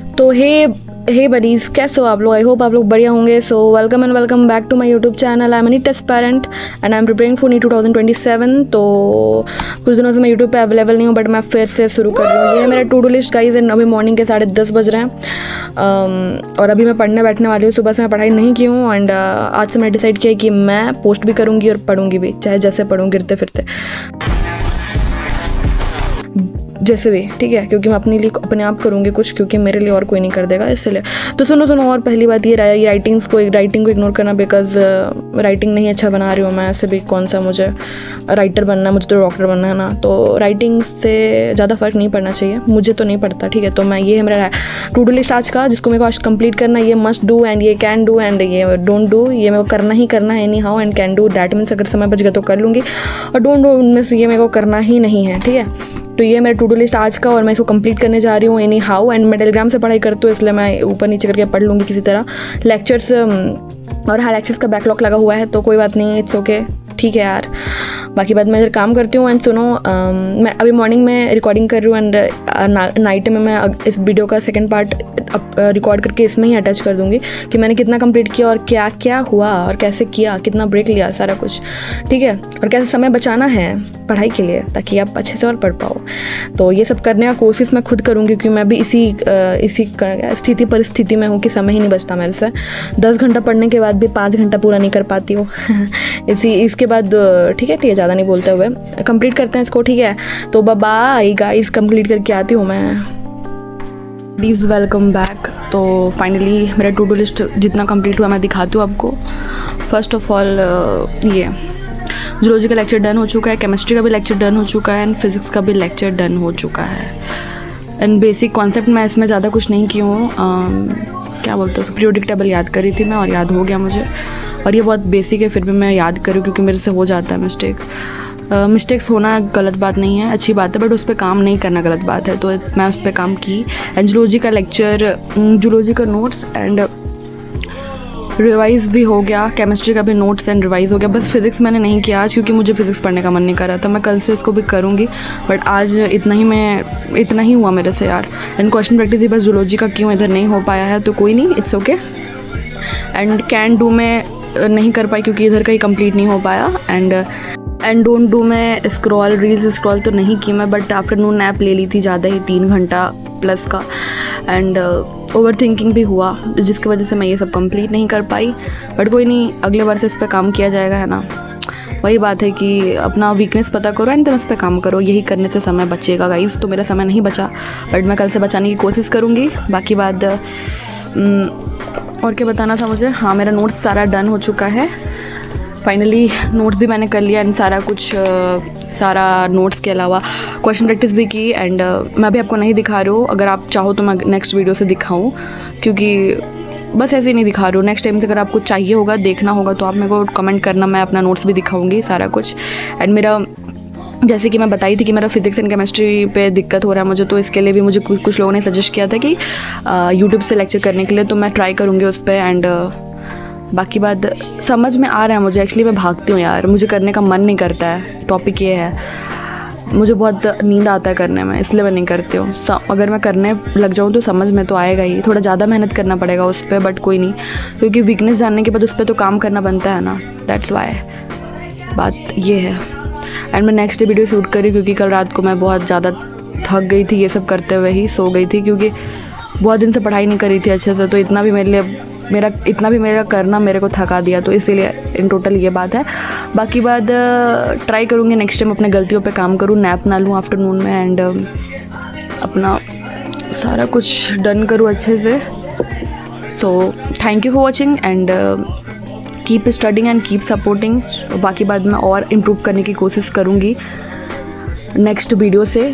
तो हे बडीज़, कैसे हो आप लोग? आई होप आप लोग बढ़िया होंगे। So welcome and welcome back to my YouTube channel. I am any test parent and I am preparing for NEET 2027। तो कुछ दिनों से मैं यूट्यूब पे अवेलेबल नहीं हूँ, बट मैं फिर से शुरू कर रही हूँ। ये है मेरा to do list guys. And अभी मॉर्निंग के 10:30 बज रहे हैं और अभी मैं पढ़ने बैठने वाली हूँ। सुबह से मैं पढ़ाई नहीं की हूँ एंड आज से मैंने डिसाइड किया कि मैं पोस्ट भी करूँगी और पढ़ूँगी भी, चाहे जैसे पढ़ूँ गिरते फिरते जैसे भी, ठीक है, क्योंकि मैं अपने लिए अपने आप करूँगी कुछ, क्योंकि मेरे लिए और कोई नहीं कर देगा, इसलिए। तो सुनो और पहली बात ये राइटिंग को इग्नोर करना, बिकॉज राइटिंग नहीं अच्छा बना रही हूँ मैं। ऐसे भी कौन सा मुझे राइटर बनना है, मुझे तो डॉक्टर बनना है ना। तो राइटिंग से ज़्यादा फ़र्क नहीं पड़ना चाहिए, मुझे तो नहीं पड़ता, ठीक है। तो मैं, ये है मेरा टू डू लिस्ट आज का, जिसको मेरे को आज कंप्लीट करना है। ये मस्ट डू एंड ये कैन डू एंड ये डोंट डू, ये मेरे को करना ही करना है any how. And can do that means अगर समय बच गया तो कर लूँगी, और डोंट डू उनमें से ये मेरे को करना ही नहीं है, ठीक है। तो ये मेरा टू डू लिस्ट आज का, और मैं इसको कंप्लीट करने जा रही हूँ एनी हाउ। एंड मैं टेलीग्राम से पढ़ाई करती हूँ, इसलिए मैं ऊपर नीचे करके पढ़ लूँगी किसी तरह लेक्चर्स। और हाँ, लेक्चर्स का बैकलॉग लगा हुआ है, तो कोई बात नहीं, इट्स ओके, ठीक है यार। बाकी बात मैं इधर काम करती हूँ। एंड सुनो, मैं अभी मॉर्निंग में रिकॉर्डिंग कर रही हूँ एंड नाइट में मैं इस वीडियो का सेकंड पार्ट रिकॉर्ड करके इसमें ही अटैच कर दूँगी कि मैंने कितना कंप्लीट किया और क्या क्या हुआ और कैसे किया, कितना ब्रेक लिया, सारा कुछ, ठीक है। और कैसे समय बचाना है पढ़ाई के लिए, ताकि आप अच्छे से और पढ़ पाओ। तो ये सब करने का कोशिश मैं खुद करूँगी, क्योंकि मैं भी इसी परिस्थिति में हूँ कि समय ही नहीं बचता मेरे से। 10 घंटा पढ़ने के बाद भी 5 घंटा पूरा नहीं कर पाती हूँ इसके बाद, ठीक है, ज़्यादा नहीं बोलते हुए कंप्लीट करते हैं इसको, ठीक है। तो बाय गाइस, कंप्लीट करके आती हूँ मैं। Please welcome back. तो फाइनली मेरा टू डू लिस्ट जितना कंप्लीट हुआ मैं दिखाती हूँ आपको। फर्स्ट ऑफ ऑल, ये जूलॉजी का लेक्चर डन हो चुका है, केमिस्ट्री का भी लेक्चर डन हो चुका है, एंड फिज़िक्स का भी लेक्चर डन हो चुका है। एंड बेसिक कॉन्सेप्ट मैं इसमें ज़्यादा कुछ नहीं की हूँ, क्या बोलते हैं, पीरियोडिक टेबल याद करी थी मैं और याद हो गया मुझे। और ये बहुत बेसिक है, फिर भी मैं याद करूँ क्योंकि मेरे से हो जाता है मिस्टेक्स होना गलत बात नहीं है, अच्छी बात है, बट उस पर काम नहीं करना गलत बात है। तो मैं उस पर काम की। एंड जूलॉजी का लेक्चर, जूलॉजी का नोट्स एंड रिवाइज़ भी हो गया, केमिस्ट्री का भी नोट्स एंड रिवाइज़ हो गया। बस फिज़िक्स मैंने नहीं किया आज, क्योंकि मुझे फिज़िक्स पढ़ने का मन नहीं कर रहा था। मैं कल से इसको भी करूँगी, बट आज इतना ही हुआ मेरे से यार। एंड क्वेश्चन प्रैक्टिस ही बस जूलॉजी का क्यों इधर नहीं हो पाया है, तो कोई नहीं, it's okay. And can do में नहीं कर पाई क्योंकि इधर का ही कंप्लीट नहीं हो पाया। एंड डोंट डू में रील्स स्क्रॉल तो नहीं की मैं, बट आफ्टरनून नैप ले ली थी ज़्यादा ही, 3 घंटा प्लस का। एंड ओवर थिंकिंग भी हुआ, जिसकी वजह से मैं ये सब कंप्लीट नहीं कर पाई, बट कोई नहीं, अगले बार से इस पर काम किया जाएगा, है ना। वही बात है कि अपना वीकनेस पता करो एंड देन उस पर काम करो, यही करने से समय बचेगा गाइस। तो मेरा समय नहीं बचा, बट मैं कल से बचाने की कोशिश करूँगी। बाकी बात और क्या बताना था मुझे, हाँ, मेरा नोट्स सारा डन हो चुका है फाइनली। नोट्स भी मैंने कर लिया एंड सारा नोट्स के अलावा क्वेश्चन प्रैक्टिस भी की। एंड मैं भी आपको नहीं दिखा रही हूँ, अगर आप चाहो तो मैं नेक्स्ट वीडियो से दिखाऊँ, क्योंकि बस ऐसे ही नहीं दिखा रही हूँ। नेक्स्ट टाइम से अगर आपको चाहिए होगा, देखना होगा, तो आप मेरे को कमेंट करना, मैं अपना नोट्स भी दिखाऊँगी सारा कुछ। एंड मेरा, जैसे कि मैं बताई थी कि मेरा फिज़िक्स एंड केमिस्ट्री पे दिक्कत हो रहा है मुझे, तो इसके लिए भी मुझे कुछ लोगों ने सजेस्ट किया था कि यूट्यूब से लेक्चर करने के लिए, तो मैं ट्राई करूँगी उस पर। एंड बाकी बात समझ में आ रहा है मुझे। एक्चुअली मैं भागती हूँ यार, मुझे करने का मन नहीं करता है, टॉपिक ये है, मुझे बहुत नींद आता है करने में, इसलिए मैं नहीं करती हूँ। अगर मैं करने लग जाऊँ तो समझ में तो आएगा ही, थोड़ा ज़्यादा मेहनत करना पड़ेगा उस पर, बट कोई नहीं, क्योंकि वीकनेस जानने के बाद उस पर तो काम करना बनता है ना, दैट्स वाई, बात ये है। एंड मैं नेक्स्ट डे वीडियो शूट करी, क्योंकि कल रात को मैं बहुत ज़्यादा थक गई थी, ये सब करते हुए ही सो गई थी, क्योंकि बहुत दिन से पढ़ाई नहीं करी थी अच्छे से। तो इतना भी मेरा करना मेरे को थका दिया, तो इसीलिए इन टोटल ये बात है। बाकी बात ट्राई करूँगी नेक्स्ट टाइम अपने गलतियों पे काम करूँ, नैप ना लूँ आफ्टरनून में, एंड अपना सारा कुछ डन करूँ अच्छे से। So thank you for watching and keep studying and keep supporting. बाकी बाद मैं और इम्प्रूव करने की कोशिश करूँगी नेक्स्ट वीडियो से।